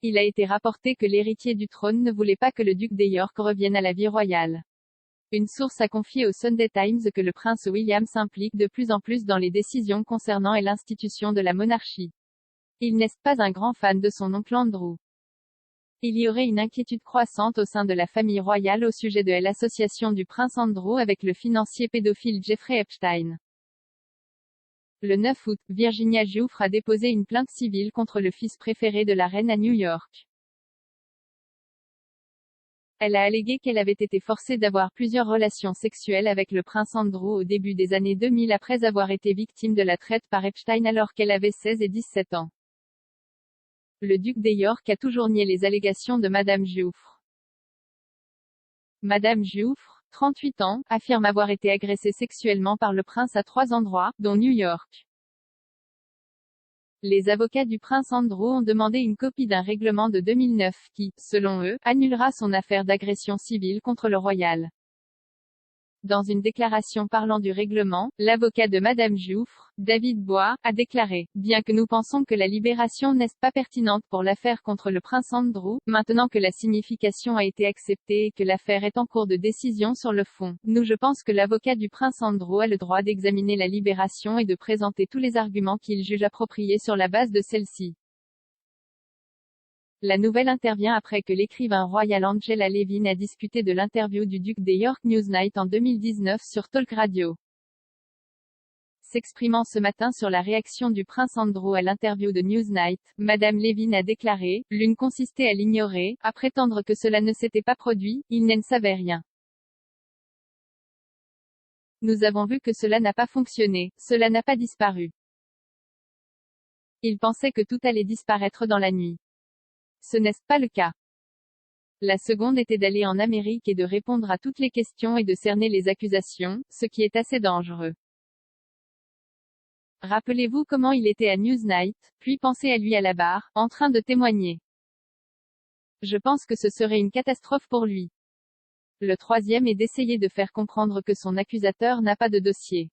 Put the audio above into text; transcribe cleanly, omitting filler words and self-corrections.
Il a été rapporté que l'héritier du trône ne voulait pas que le duc de York revienne à la vie royale. Une source a confié au Sunday Times que le prince William s'implique de plus en plus dans les décisions concernant et l'institution de la monarchie. Il n'est pas un grand fan de son oncle Andrew. Il y aurait une inquiétude croissante au sein de la famille royale au sujet de l'association du prince Andrew avec le financier pédophile Jeffrey Epstein. Le 9 août, Virginia Giuffre a déposé une plainte civile contre le fils préféré de la reine à New York. Elle a allégué qu'elle avait été forcée d'avoir plusieurs relations sexuelles avec le prince Andrew au début des années 2000 après avoir été victime de la traite par Epstein alors qu'elle avait 16 et 17 ans. Le duc de York a toujours nié les allégations de Madame Giuffre. Madame Giuffre, 38 ans, affirme avoir été agressée sexuellement par le prince à 3 endroits, dont New York. Les avocats du prince Andrew ont demandé une copie d'un règlement de 2009 qui, selon eux, annulera son affaire d'agression civile contre le royal. Dans une déclaration parlant du règlement, l'avocat de Madame Giuffre, David Bois, a déclaré « Bien que nous pensons que la libération n'est pas pertinente pour l'affaire contre le prince Andrew, maintenant que la signification a été acceptée et que l'affaire est en cours de décision sur le fond, je pense que l'avocat du prince Andrew a le droit d'examiner la libération et de présenter tous les arguments qu'il juge appropriés sur la base de celle-ci. » La nouvelle intervient après que l'écrivain royal Angela Levin a discuté de l'interview du duc de York Newsnight en 2019 sur Talk Radio. S'exprimant ce matin sur la réaction du prince Andrew à l'interview de Newsnight, Madame Levin a déclaré « L'une consistait à l'ignorer, à prétendre que cela ne s'était pas produit, il n'en savait rien. Nous avons vu que cela n'a pas fonctionné, cela n'a pas disparu. Il pensait que tout allait disparaître dans la nuit. Ce n'est pas le cas. La seconde était d'aller en Amérique et de répondre à toutes les questions et de cerner les accusations, ce qui est assez dangereux. Rappelez-vous comment il était à Newsnight, puis pensez à lui à la barre, en train de témoigner. Je pense que ce serait une catastrophe pour lui. Le troisième est d'essayer de faire comprendre que son accusateur n'a pas de dossier.